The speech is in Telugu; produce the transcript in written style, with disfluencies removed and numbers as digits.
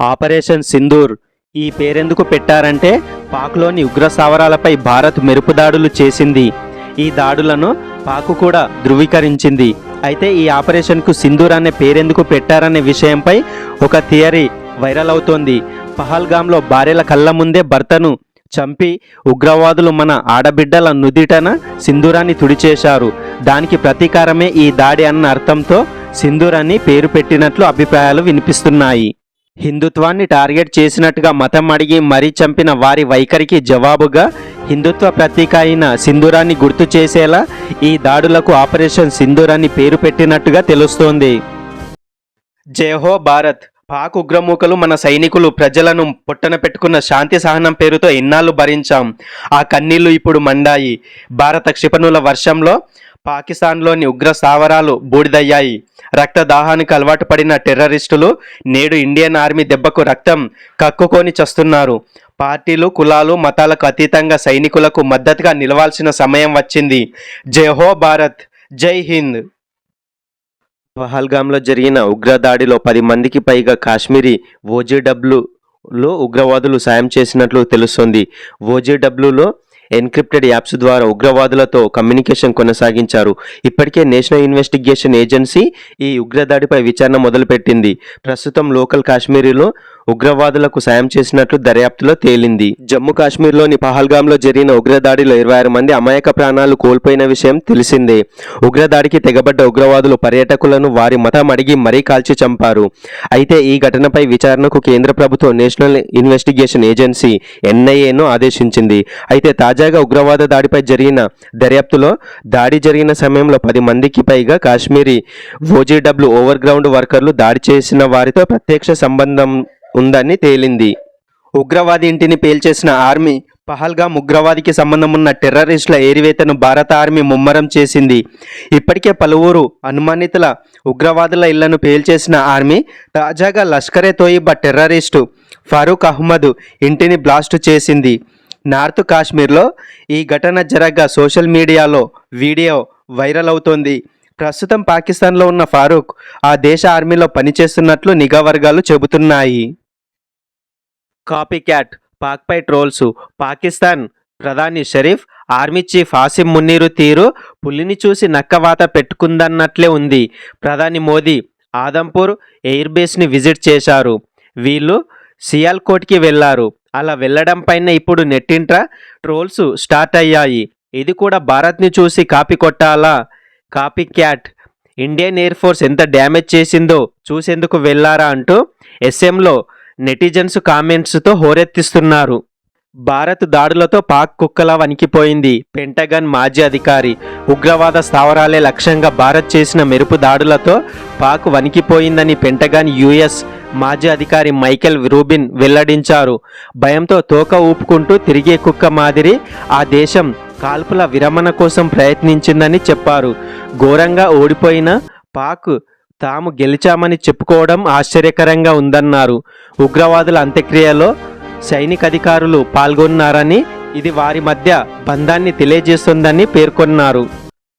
ఆపరేషన్ సింధూర్ ఈ పేరెందుకు పెట్టారంటే పాక్లోని ఉగ్ర స్థావరాలపై భారత్ మెరుపు దాడులు చేసింది. ఈ దాడులను పాక్ కూడా ధృవీకరించింది. అయితే ఈ ఆపరేషన్కు సింధూర్ అనే పేరెందుకు పెట్టారనే విషయంపై ఒక థియరీ వైరల్ అవుతోంది. పహల్గామ్లో భార్యల కళ్ళ ముందే భర్తను చంపి ఉగ్రవాదులు మన ఆడబిడ్డల నుదిటన సింధూరాన్ని తుడిచేశారు. దానికి ప్రతీకారమే ఈ దాడి అన్న అర్థంతో సింధూర్ అని పేరు పెట్టినట్లు అభిప్రాయాలు వినిపిస్తున్నాయి. హిందుత్వాన్ని టార్గెట్ చేసినట్టుగా మతం అడిగి మరీ చంపిన వారి వైఖరికి జవాబుగా హిందుత్వ ప్రతీక అయిన సింధూరాన్ని గుర్తు చేసేలా ఈ దాడులకు ఆపరేషన్ సింధూర్ అని పేరు పెట్టినట్టుగా తెలుస్తోంది. జై హో భారత్. పాక్ ఉగ్రమూకలు మన సైనికులు ప్రజలను పొట్టన పెట్టుకున్న శాంతి సహనం పేరుతో ఇన్నాళ్ళు భరించాం. ఆ కన్నీళ్లు ఇప్పుడు మండాయి. భారత క్షిపణుల వర్షంలో పాకిస్తాన్లోని ఉగ్ర స్థావరాలు బూడిదయ్యాయి. రక్తదాహానికి అలవాటు పడిన టెర్రరిస్టులు నేడు ఇండియన్ ఆర్మీ దెబ్బకు రక్తం కక్కుకొని చస్తున్నారు. పార్టీలు, కులాలు, మతాలకు అతీతంగా సైనికులకు మద్దతుగా నిలవాల్సిన సమయం వచ్చింది. జై హో భారత్, జై హింద్. పహల్గామ్లో జరిగిన ఉగ్రదాడిలో 10 మందికి పైగా కాశ్మీరీ ఓజీడబ్ల్యూలో ఉగ్రవాదులు సాయం చేసినట్లు తెలుస్తోంది. ఓజీడబ్ల్యూలో ఎన్క్రిప్టెడ్ యాప్స్ ద్వారా ఉగ్రవాదులతో కమ్యూనికేషన్ కొనసాగించారు. ఇప్పటికే నేషనల్ ఇన్వెస్టిగేషన్ ఏజెన్సీ ఈ ఉగ్రదాడిపై విచారణ మొదలుపెట్టింది. ప్రస్తుతం లోకల్ కాశ్మీరీలో ఉగ్రవాదులకు సాయం చేసినట్లు దర్యాప్తులో తేలింది. జమ్మూ కాశ్మీర్లోని పహల్గామ్లో జరిగిన ఉగ్రదాడిలో 26 మంది అమాయక ప్రాణాలు కోల్పోయిన విషయం తెలిసిందే. ఉగ్రదాడికి తెగబడ్డ ఉగ్రవాదులు పర్యాటకులను వారి మతం అడిగి మరీ కాల్చి చంపారు. అయితే ఈ ఘటనపై విచారణకు కేంద్ర ప్రభుత్వం నేషనల్ ఇన్వెస్టిగేషన్ ఏజెన్సీ ఎన్ఐఏను ఆదేశించింది. అయితే తాజాగా ఉగ్రవాద దాడిపై జరిగిన దర్యాప్తులో దాడి జరిగిన సమయంలో 10 మందికి పైగా కాశ్మీరీ ఓజీడబ్ల్యూ ఓవర్ గ్రౌండ్ వర్కర్లు దాడి చేసిన వారితో ప్రత్యక్ష సంబంధం ఉందని తేలింది. ఉగ్రవాది ఇంటిని పేల్చేసిన ఆర్మీ పహల్గామ్ ఉగ్రవాదికి సంబంధం ఉన్న టెర్రరిస్టుల ఏరివేతను భారత ఆర్మీ ముమ్మరం చేసింది. ఇప్పటికే పలువురు అనుమానితుల ఉగ్రవాదుల ఇళ్లను పేల్చేసిన ఆర్మీ తాజాగా లష్కరే తోయిబా టెర్రరిస్టు ఫరూక్ అహ్మద్ ఇంటిని బ్లాస్ట్ చేసింది. నార్త్ కాశ్మీర్లో ఈ ఘటన జరగగా సోషల్ మీడియాలో వీడియో వైరల్ అవుతోంది. ప్రస్తుతం పాకిస్తాన్లో ఉన్న ఫారూక్ ఆ దేశ ఆర్మీలో పనిచేస్తున్నట్లు నిఘా వర్గాలు చెబుతున్నాయి. కాపీ క్యాట్ పాక్పై ట్రోల్స్. పాకిస్తాన్ ప్రధాని షరీఫ్ ఆర్మీ చీఫ్ ఆసిమ్ మున్నీరు తీరు పులిని చూసి నక్కవాత పెట్టుకుందన్నట్లే ఉంది. ప్రధాని మోదీ ఆదంపూర్ ఎయిర్ బేస్ని విజిట్ చేశారు. వీళ్ళు సియాల్కోట్కి వెళ్లారు. అలా వెళ్లడం పైన ఇప్పుడు నెట్టింట ట్రోల్స్ స్టార్ట్ అయ్యాయి. ఇది కూడా భారత్ని చూసి కాపీ కొట్టాలా? Copy cat Indian air force ఎంత డ్యామేజ్ చేసిందో చూసేందుకు వెళ్లారా అంటూ ఎస్ఎంలో నెటిజన్స్ కామెంట్స్తో హోరెత్తిస్తున్నారు. భారత్ దాడులతో పాక్ కుక్కలా వణికిపోయింది. పెంటగన్ మాజీ అధికారి. ఉగ్రవాద స్థావరాలే లక్ష్యంగా భారత్ చేసిన మెరుపు దాడులతో పాక్ వణికిపోయిందని పెంటగాన్ యుఎస్ మాజీ అధికారి మైకెల్ రూబిన్ వెల్లడించారు. భయంతో తోక ఊపుకుంటూ తిరిగే కుక్క మాదిరి ఆ దేశం కాల్పుల విరమణ కోసం ప్రయత్నించిందని చెప్పారు. ఘోరంగా ఓడిపోయిన పాక్ తాము గెలిచామని చెప్పుకోవడం ఆశ్చర్యకరంగా ఉందన్నారు. ఉగ్రవాదుల అంత్యక్రియలో సైనికాధికారులు పాల్గొన్నారని, ఇది వారి మధ్య బంధాన్ని తెలియజేస్తుందని పేర్కొన్నారు.